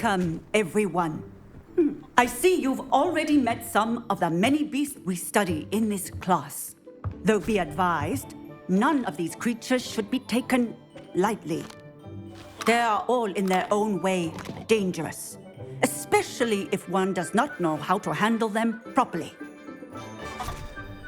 Welcome, everyone. I see you've already met some of the many beasts we study in this class. Though be advised, none of these creatures should be taken lightly. They are all in their own way dangerous, especially if one does not know how to handle them properly.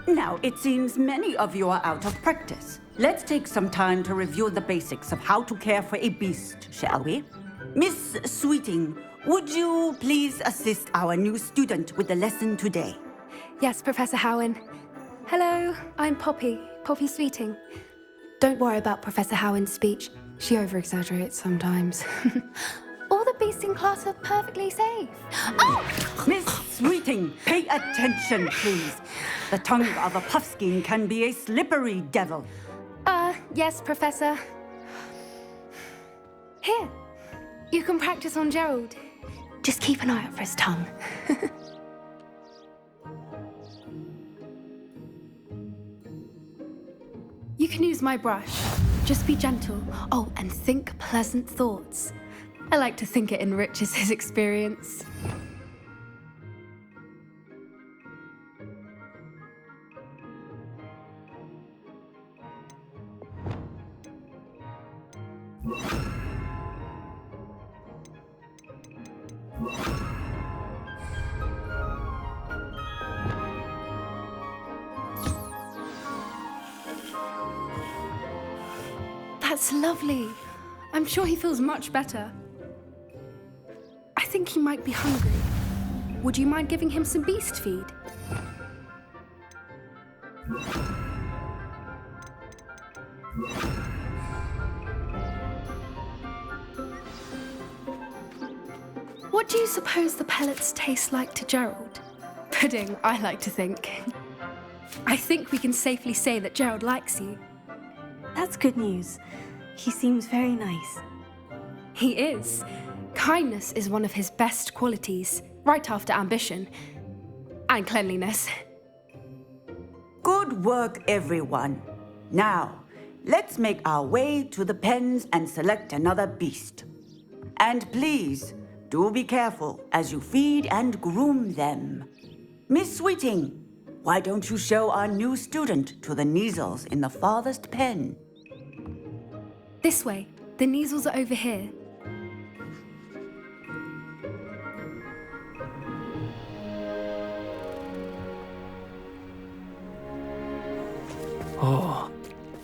Now, it seems many of you are out of practice. Let's take some time to review the basics of how to care for a beast, shall we? Miss Sweeting, would you please assist our new student with the lesson today? Yes, Professor Howen. Hello, I'm Poppy Sweeting. Don't worry about Professor Howen's speech. She over-exaggerates sometimes. All the beasts in class are perfectly safe. Oh! Miss Sweeting, pay attention, please. The tongue of a puffskein can be a slippery devil. Yes, Professor. Here, you can practice on Gerald. Just keep an eye out for his tongue. You can use my brush. Just be gentle. Oh, and think pleasant thoughts. I like to think it enriches his experience. That's lovely. I'm sure he feels much better. I think he might be hungry. Would you mind giving him some beast feed? What do you suppose the pellets taste like to Gerald? Pudding, I like to think. I think we can safely say that Gerald likes you. That's good news. He seems very nice. He is. Kindness is one of his best qualities, right after ambition. And cleanliness. Good work, everyone. Now, let's make our way to the pens and select another beast. And please, do be careful as you feed and groom them. Miss Sweeting, why don't you show our new student to the Kneazles in the farthest pen? This way. The Kneazles are over here. Oh,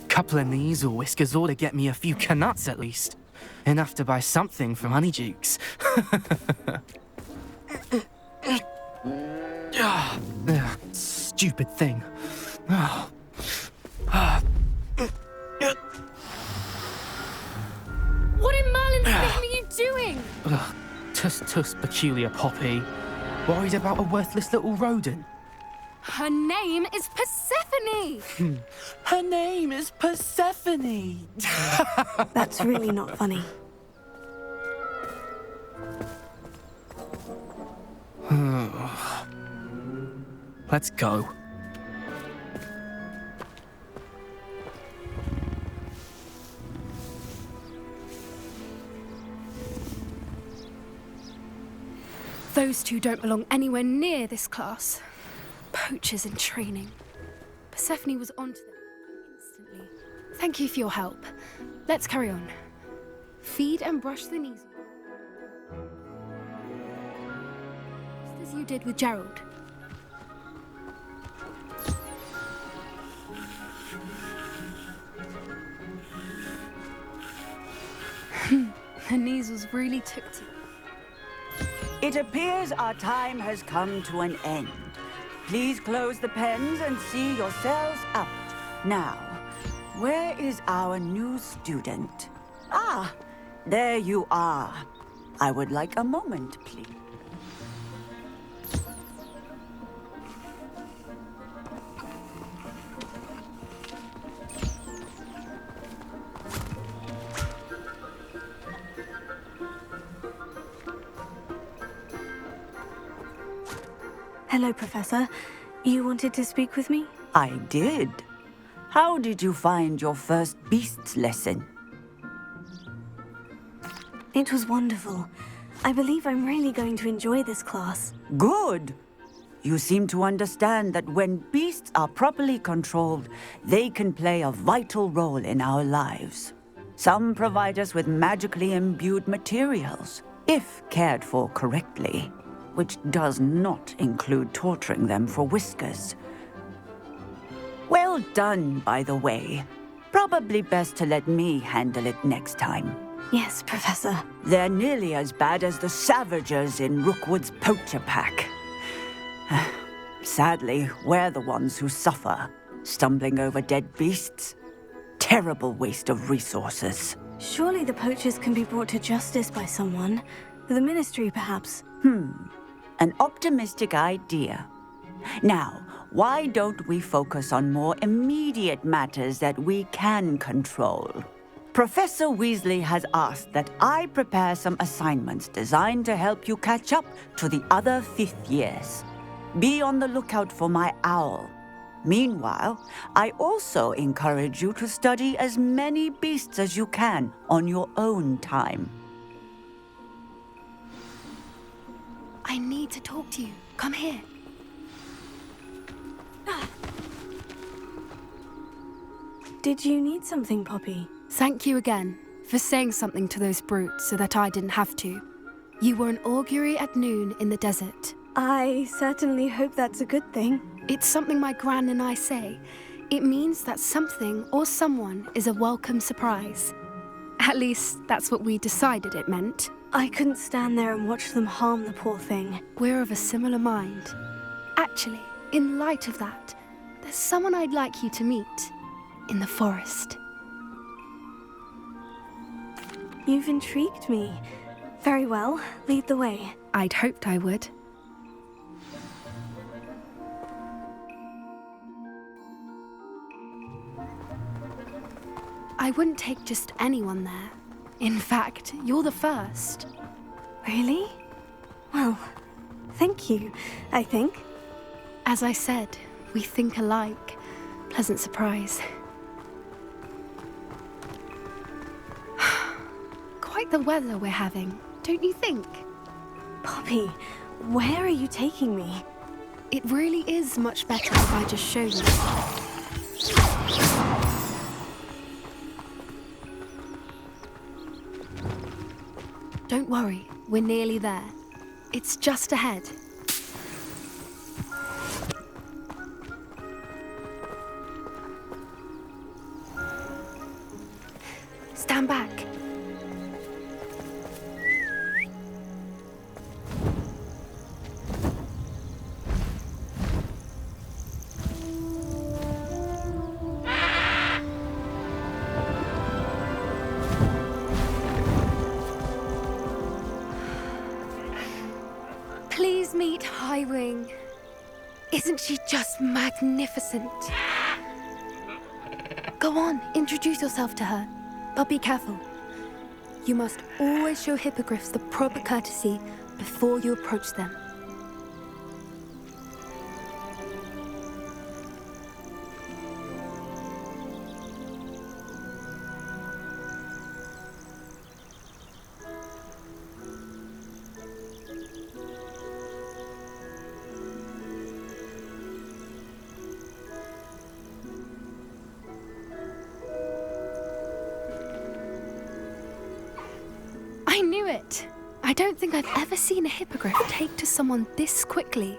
couple of Kneazle whiskers ought to get me a few canuts at least. Enough to buy something from Honeydukes. Stupid thing. What in Merlin's name are you doing? Tuss, peculiar Poppy. Worried about a worthless little rodent. Her name is Persephone! Her name is Persephone! That's really not funny. Let's go. Those two don't belong anywhere near this class. Poachers in training. Persephone was onto them instantly. Thank you for your help. Let's carry on. Feed and brush the Kneazle. Just as you did with Gerald. The Kneazles really took to you. It appears our time has come to an end. Please close the pens and see yourselves out. Now, where is our new student? Ah, there you are. I would like a moment, please. Hello, Professor. You wanted to speak with me? I did. How did you find your first beasts lesson? It was wonderful. I believe I'm really going to enjoy this class. Good. You seem to understand that when beasts are properly controlled, they can play a vital role in our lives. Some provide us with magically imbued materials, if cared for correctly, which does not include torturing them for whiskers. Well done, by the way. Probably best to let me handle it next time. Yes, Professor. They're nearly as bad as the Savagers in Rookwood's poacher pack. Sadly, we're the ones who suffer, stumbling over dead beasts. Terrible waste of resources. Surely the poachers can be brought to justice by someone. The Ministry, perhaps. An optimistic idea. Now, why don't we focus on more immediate matters that we can control? Professor Weasley has asked that I prepare some assignments designed to help you catch up to the other fifth years. Be on the lookout for my owl. Meanwhile, I also encourage you to study as many beasts as you can on your own time. I need to talk to you. Come here. Did you need something, Poppy? Thank you again for saying something to those brutes so that I didn't have to. You were an augury at noon in the desert. I certainly hope that's a good thing. It's something my gran and I say. It means that something or someone is a welcome surprise. At least, that's what we decided it meant. I couldn't stand there and watch them harm the poor thing. We're of a similar mind. Actually, in light of that, there's someone I'd like you to meet in the forest. You've intrigued me. Very well, lead the way. I'd hoped I would. I wouldn't take just anyone there. In fact, you're the first. Really? Well, thank you, I think. As I said, we think alike. Pleasant surprise. Quite the weather we're having, don't you think? Poppy, where are you taking me? It really is much better if I just show you. Don't worry, we're nearly there. It's just ahead. Stand back. Please meet Highwing. Isn't she just magnificent? Go on, introduce yourself to her. But be careful. You must always show hippogriffs the proper courtesy before you approach them. I knew it! I don't think I've ever seen a hippogriff take to someone this quickly.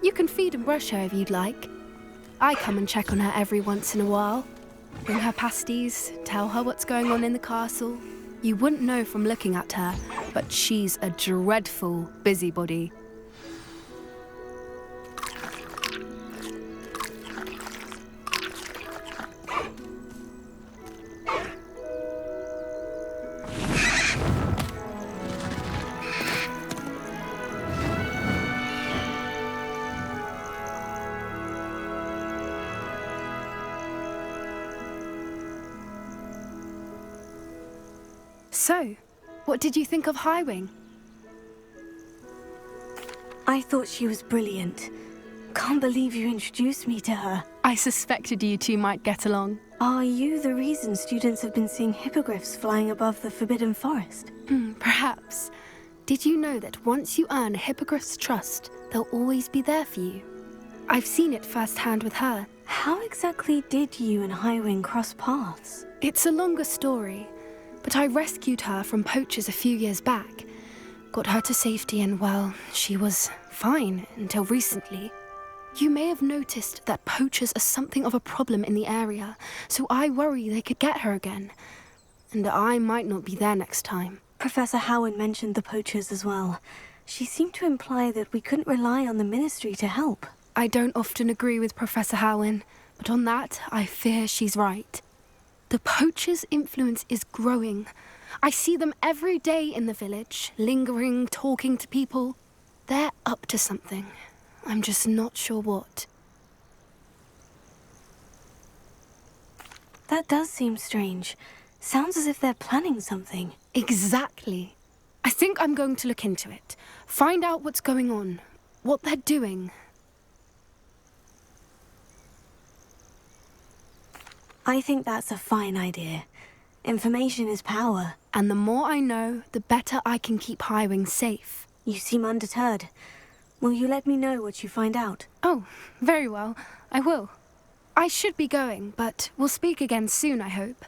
You can feed and brush her if you'd like. I come and check on her every once in a while. Bring her pasties, tell her what's going on in the castle. You wouldn't know from looking at her, but she's a dreadful busybody. So, what did you think of Highwing? I thought she was brilliant. Can't believe you introduced me to her. I suspected you two might get along. Are you the reason students have been seeing hippogriffs flying above the Forbidden Forest? Perhaps. Did you know that once you earn Hippogriff's trust, they'll always be there for you? I've seen it firsthand with her. How exactly did you and Highwing cross paths? It's a longer story, but I rescued her from poachers a few years back. Got her to safety and, well, she was fine until recently. You may have noticed that poachers are something of a problem in the area, so I worry they could get her again. And I might not be there next time. Professor Howard mentioned the poachers as well. She seemed to imply that we couldn't rely on the Ministry to help. I don't often agree with Professor Howin, but on that, I fear she's right. The poachers' influence is growing. I see them every day in the village, lingering, talking to people. They're up to something. I'm just not sure what. That does seem strange. Sounds as if they're planning something. Exactly. I think I'm going to look into it. Find out what's going on, what they're doing. I think that's a fine idea. Information is power. And the more I know, the better I can keep Highwing safe. You seem undeterred. Will you let me know what you find out? Oh, very well. I will. I should be going, but we'll speak again soon, I hope.